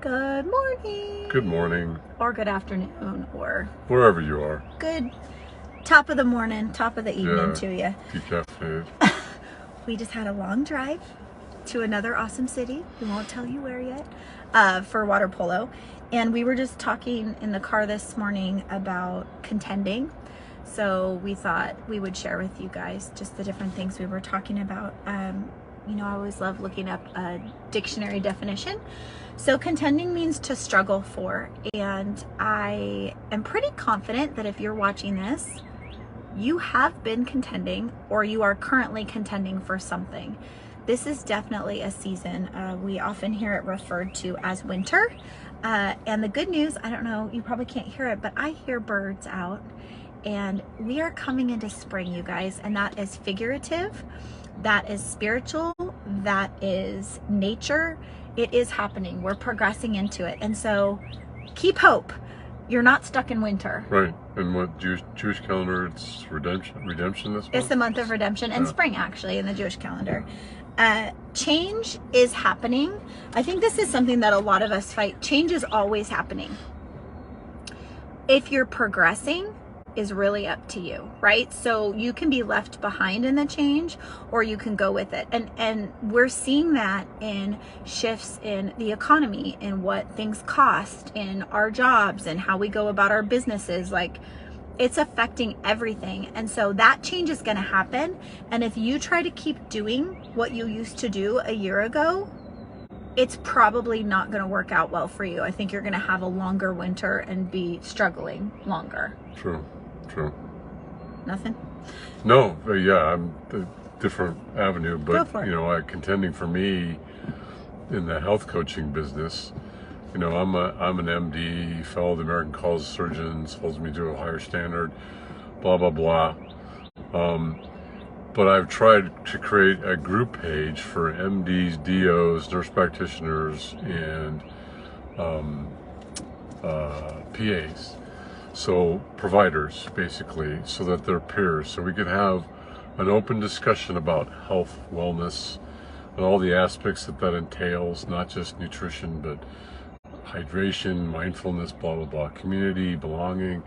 Good morning. Good morning. Or good afternoon, or wherever you are. Good top of the morning, top of the evening to you. Decaffeinated. We just had a long drive to another awesome city. We won't tell you where yet, for water polo. And we were just talking in the car this morning about contending. So we thought we would share with you guys just the different things we were talking about. You know, I always love looking up a dictionary definition. So contending means to struggle for. And I am pretty confident that if you're watching this, you have been contending or you are currently contending for something. This is definitely a season. We often hear it referred to as winter. And the good news, I don't know, you probably can't hear it, but I hear birds out. And we are coming into spring, you guys, and that is figurative, that is spiritual, that is nature. It is happening. We're progressing into it. And so keep hope. You're not stuck in winter. Right. And what Jewish calendar, it's redemption this month? It's the month of redemption and spring, actually, in the Jewish calendar. Change is happening. I think this is something that a lot of us fight. Change is always happening. If you're progressing, is really up to you, right? So you can be left behind in the change or you can go with it. And we're seeing that in shifts in the economy, in what things cost, in our jobs, and how we go about our businesses. Like, it's affecting everything. And so that change is going to happen. And if you try to keep doing what you used to do a year ago, it's probably not going to work out well for you. I think you're going to have a longer winter and be struggling longer. True. Nothing? No, yeah, I'm a different avenue, but for it. you know, contending for me in the health coaching business, you know, I'm an MD, fellow of the American College of Surgeons, holds me to a higher standard, blah blah blah. But I've tried to create a group page for MDs, DOs, nurse practitioners, and PAs. So providers, basically, so that they're peers. So we could have an open discussion about health, wellness, and all the aspects that entails, not just nutrition, but hydration, mindfulness, blah, blah, blah, community, belonging,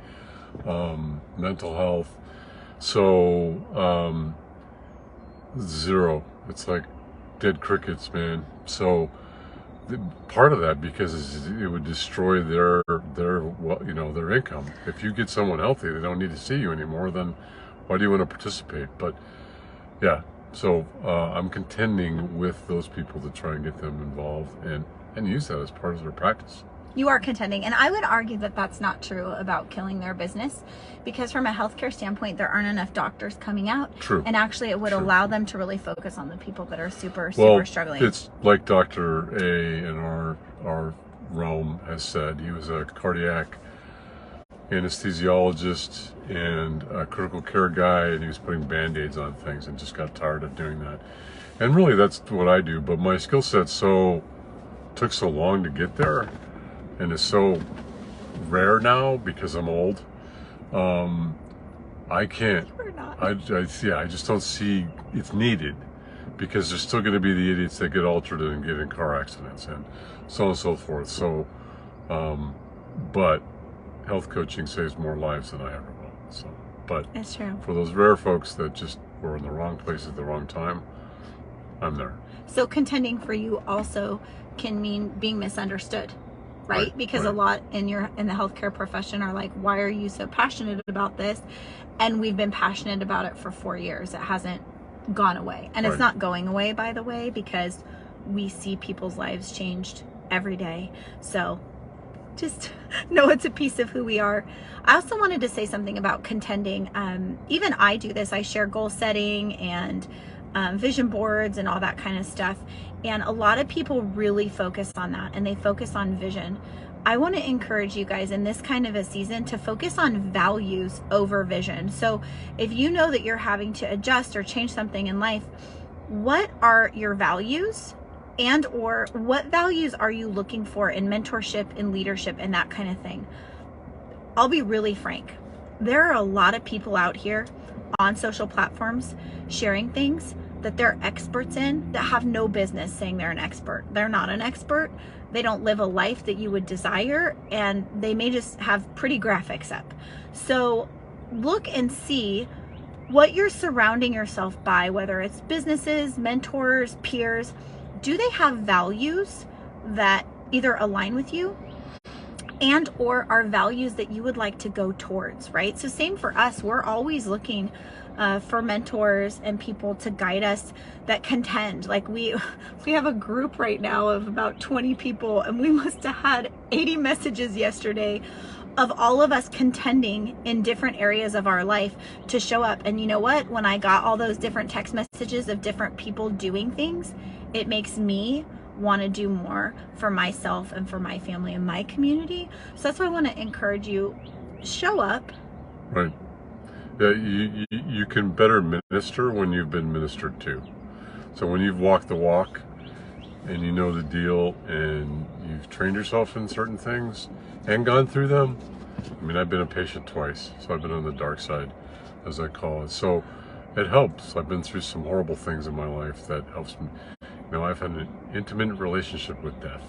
mental health. So, zero. It's like dead crickets, man. So part of that, because it would destroy their income. If you get someone healthy, they don't need to see you anymore, then why do you want to participate? But yeah, so I'm contending with those people to try and get them involved and use that as part of their practice. You are contending. And I would argue that that's not true about killing their business, because from a healthcare standpoint, there aren't enough doctors coming out. True. And actually it would allow them to really focus on the people that are super struggling. It's like Dr. A in our realm has said. He was a cardiac anesthesiologist and a critical care guy, and he was putting Band-Aids on things and just got tired of doing that. And really that's what I do, but my skill set took so long to get there, and it's so rare now because I'm old. I can't. You're not. I just don't see it's needed, because there's still going to be the idiots that get altered and get in car accidents and so on and so forth. So, but health coaching saves more lives than I ever will. So, but it's true. For those rare folks that just were in the wrong place at the wrong time, I'm there. So contending for you also can mean being misunderstood. Right? Because a lot in the healthcare profession are like, why are you so passionate about this? And we've been passionate about it for 4 years. It hasn't gone away. And it's not going away, by the way, because we see people's lives changed every day. So just know it's a piece of who we are. I also wanted to say something about contending. Even I do this. I share goal setting and vision boards and all that kind of stuff. And a lot of people really focus on that, and they focus on vision. I want to encourage you guys in this kind of a season to focus on values over vision. So if you know that you're having to adjust or change something in life, what are your values, and or what values are you looking for in mentorship, in leadership, and that kind of thing? I'll be really frank. There are a lot of people out here on social platforms sharing things that they're experts in that have no business saying they're an expert. They're not an expert. They don't live a life that you would desire, and they may just have pretty graphics up. So look and see what you're surrounding yourself by, whether it's businesses, mentors, peers. Do they have values that either align with you and or are values that you would like to go towards, right? So same for us. We're always looking for mentors and people to guide us that contend. Like we have a group right now of about 20 people, and we must have had 80 messages yesterday of all of us contending in different areas of our life to show up. And you know what? When I got all those different text messages of different people doing things, it makes me want to do more for myself and for my family and my community. So that's why I want to encourage you, show up. Right. Yeah, you can better minister when you've been ministered to. So when you've walked the walk and you know the deal and you've trained yourself in certain things and gone through them. I mean, I've been a patient twice, so I've been on the dark side, as I call it. So it helps. I've been through some horrible things in my life that helps me. You know, I've had an intimate relationship with death.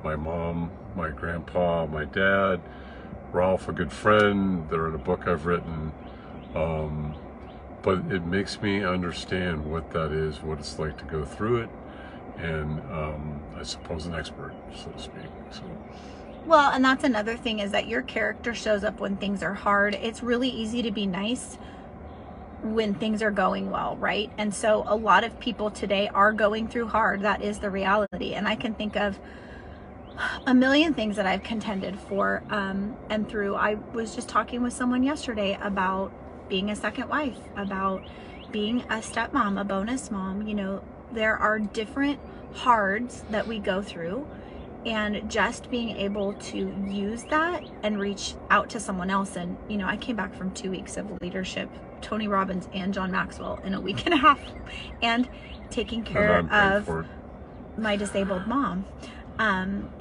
My mom, my grandpa, my dad, Ralph, a good friend. They're in a book I've written. But it makes me understand what that is, what it's like to go through it, and I suppose an expert, so to speak. So. Well, and that's another thing, is that your character shows up when things are hard. It's really easy to be nice when things are going well, right? And so a lot of people today are going through hard. That is the reality. And I can think of a million things that I've contended for and through. I was just talking with someone yesterday about being a second wife, about being a stepmom, a bonus mom. You know, there are different hards that we go through, and just being able to use that and reach out to someone else. And, you know, I came back from 2 weeks of leadership, Tony Robbins and John Maxwell, in a week and a half, and taking care of my disabled mom,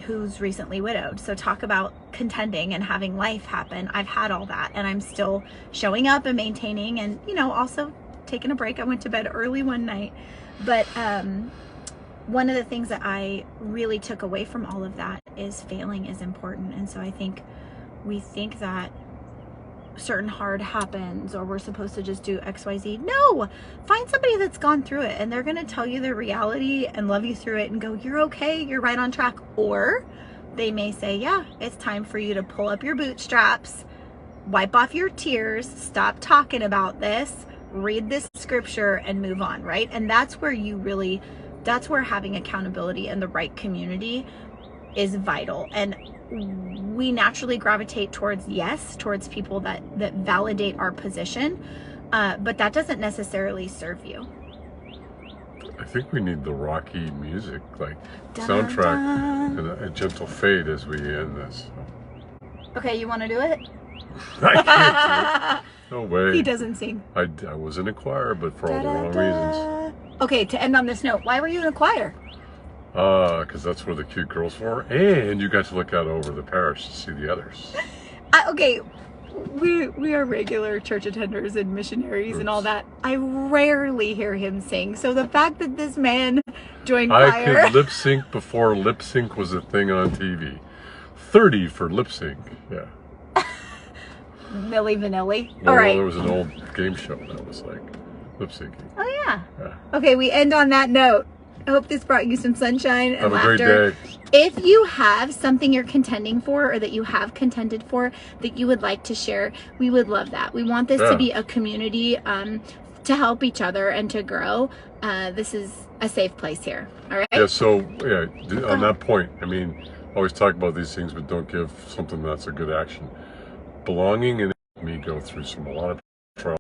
who's recently widowed. So talk about contending and having life happen. I've had all that, and I'm still showing up and maintaining, and, you know, also taking a break. I went to bed early one night, but one of the things that I really took away from all of that is failing is important. And so I think we think that certain hard happens, or we're supposed to just do XYZ. No, find somebody that's gone through it, and they're going to tell you the reality and love you through it and go, you're okay, you're right on track. Or they may say, yeah, it's time for you to pull up your bootstraps, wipe off your tears, stop talking about this, read this scripture, and move on, right? And that's where that's where having accountability and the right community is vital. And we naturally gravitate towards people that validate our position, but that doesn't necessarily serve you. I think we need the Rocky music, like Dun, soundtrack, dun. and a gentle fade as we end this. Okay, you want to do it? I can't do it. No way. He doesn't sing. I was in a choir, but for all the wrong reasons. Okay, to end on this note, why were you in a choir? Because that's where the cute girls were, and you got to look out over the parish to see the others. Okay, we are regular church attenders and missionaries and all that. I rarely hear him sing. So the fact that this man joined choir... I could lip sync before lip sync was a thing on TV. 30 for lip sync, yeah. Milli Vanilli. Well, all right. There was an old game show that was like lip syncing. Oh yeah. Yeah. Okay, we end on that note. I hope this brought you some sunshine and Have laughter. a great day. If you have something you're contending for, or that you have contended for, that you would like to share, we would love that. We want this to be a community to help each other and to grow. This is a safe place here. All right? Yeah, so, yeah, on that point, I mean, always talk about these things, but don't give something that's a good action. Belonging and me go through a lot of trials.